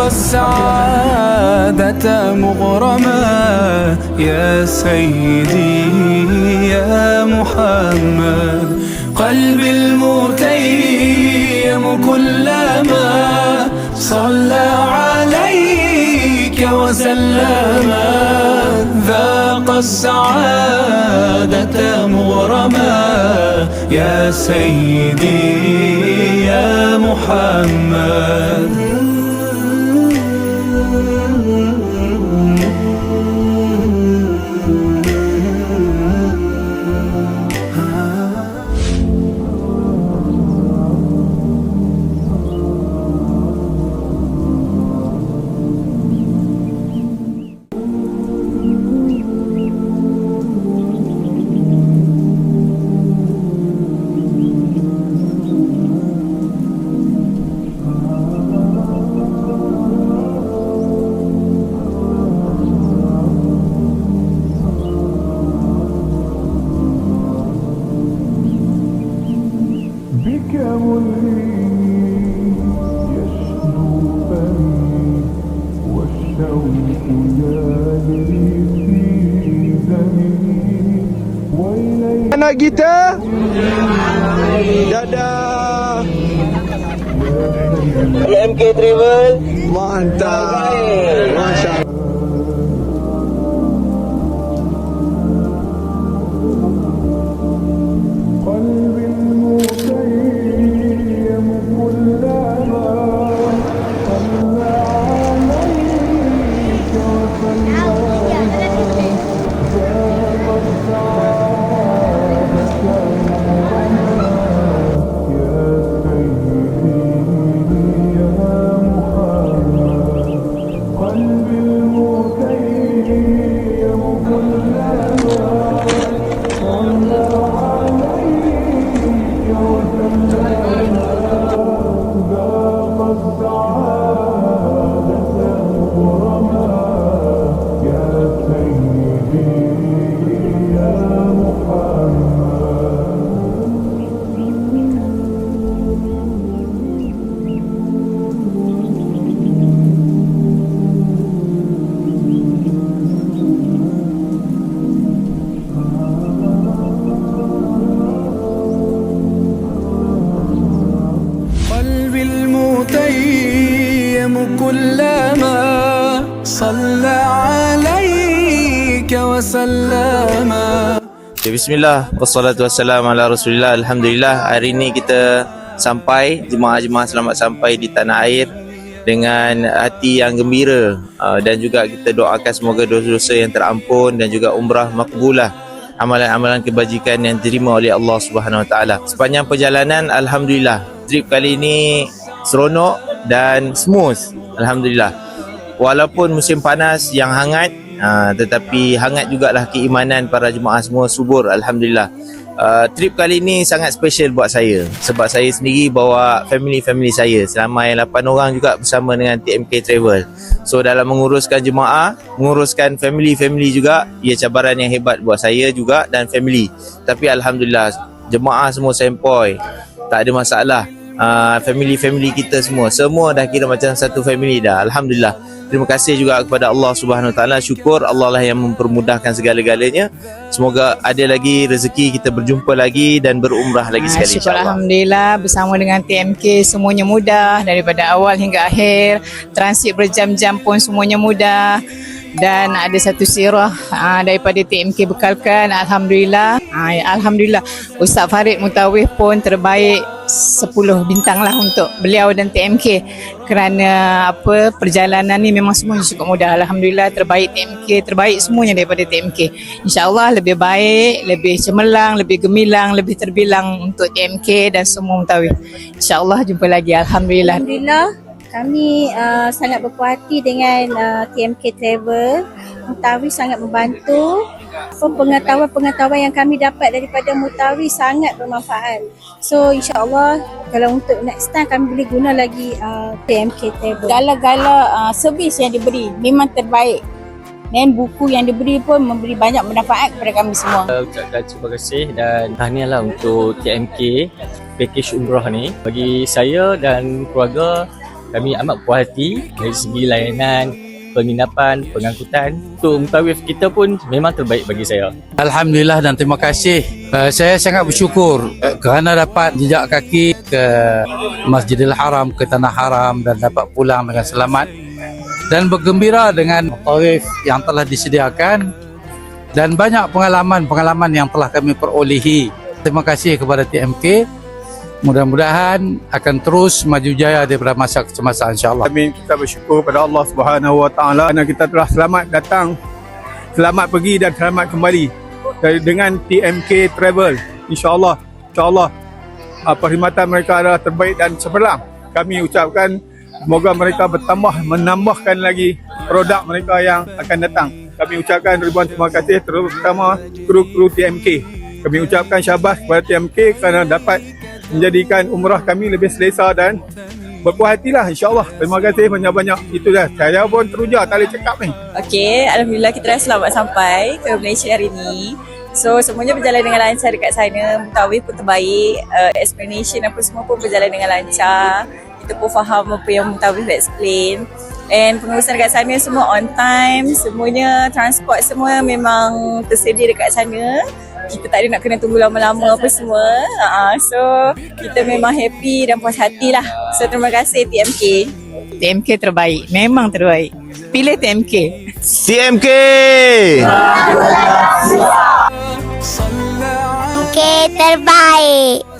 السعادة مغرما يا سيدي يا محمد. قلبي المتيم كلما صلى عليك وسلم ذاق السعادة مغرما يا سيدي يا محمد. Anak kita, dadah. TMK Travel, Mantap. Masya Allah. كلما صلى عليك وسلم. Bismillah, wassalatu wassalamu ala rasulillah. Alhamdulillah, hari ini kita sampai, jemaah-jemaah selamat sampai di tanah air dengan hati yang gembira, dan juga kita doakan semoga dosa-dosa yang terampun dan juga umrah makbulah, amalan-amalan kebajikan yang diterima oleh Allah Subhanahu Wa Taala. Sepanjang perjalanan, alhamdulillah, trip kali ini seronok dan smooth, alhamdulillah. Walaupun musim panas yang hangat, tetapi hangat jugalah keimanan para jemaah semua subur, alhamdulillah. Trip kali ini sangat special buat saya sebab saya sendiri bawa family saya seramai 8 orang juga bersama dengan TMK Travel. So dalam menguruskan jemaah, menguruskan family juga, ia cabaran yang hebat buat saya juga dan family. Tapi alhamdulillah, jemaah semua sempoi, tak ada masalah. Family kita semua dah kira macam satu family dah, alhamdulillah. Terima kasih juga kepada Allah Subhanahu Wa Taala. Syukur Allah lah yang mempermudahkan segala-galanya. Semoga ada lagi rezeki kita berjumpa lagi dan berumrah lagi sekali, syukur alhamdulillah, bersama dengan TMK semuanya mudah daripada awal hingga akhir. Transit berjam-jam pun semuanya mudah. Dan ada satu sirah daripada TMK bekalkan, alhamdulillah. Alhamdulillah, Ustaz Farid Mutawif pun terbaik 10 bintang lah untuk beliau dan TMK, kerana perjalanan ni memang semuanya cukup mudah, alhamdulillah. Terbaik TMK, terbaik semuanya daripada TMK. InsyaAllah lebih baik, lebih cemerlang, lebih gemilang, lebih terbilang untuk TMK dan semua Mutawif. InsyaAllah jumpa lagi, alhamdulillah. Alhamdulillah, kami sangat berpuas hati dengan TMK Travel. Mutawif sangat membantu. Pengetahuan yang kami dapat daripada Mutawif sangat bermanfaat. So insyaAllah kalau untuk next time kami boleh guna lagi TMK Travel. Segala-gala servis yang diberi memang terbaik. Dan buku yang diberi pun memberi banyak manfaat kepada kami semua. Ucapkan terima kasih dan tahniahlah untuk TMK package umrah ni. Bagi saya dan keluarga kami amat puas hati dari segi layanan, penginapan, pengangkutan. Untuk mutawif kita pun memang terbaik bagi saya. Alhamdulillah dan terima kasih. Saya sangat bersyukur kerana dapat jejak kaki ke Masjidil Haram, ke Tanah Haram dan dapat pulang dengan selamat. Dan bergembira dengan tawaf yang telah disediakan dan banyak pengalaman yang telah kami perolehi. Terima kasih kepada TMK. Mudah-mudahan akan terus maju jaya daripada masa ke masa, insya-Allah. Amin. Kita bersyukur kepada Allah Subhanahu Wa Taala kerana kita telah selamat datang, selamat pergi dan selamat kembali dengan TMK Travel. Insya-Allah perkhidmatan mereka adalah terbaik dan cemerlang. Kami ucapkan semoga mereka menambahkan lagi produk mereka yang akan datang. Kami ucapkan ribuan terima kasih terutama kru-kru TMK. Kami ucapkan syabas kepada TMK kerana dapat menjadikan umrah kami lebih selesa dan berpuas hatilah, insya-Allah. Terima kasih banyak-banyak. Itu dah. Saya pun teruja tak boleh cakap ni. Okey, alhamdulillah kita dah selamat sampai ke Malaysia hari ni. So semuanya berjalan dengan lancar dekat sana. Mutawif pun terbaik, explanation apa semua pun berjalan dengan lancar. Kita pun faham apa yang Mutawif explain. And pengurusan dekat sana semua on time, semuanya transport semua memang tersedia dekat sana. Kita tak ada nak kena tunggu lama-lama apa semua. So kita memang happy dan puas hati lah. So terima kasih TMK. TMK terbaik, memang terbaik. Pilih TMK. TMK. صلى TMK terbaik.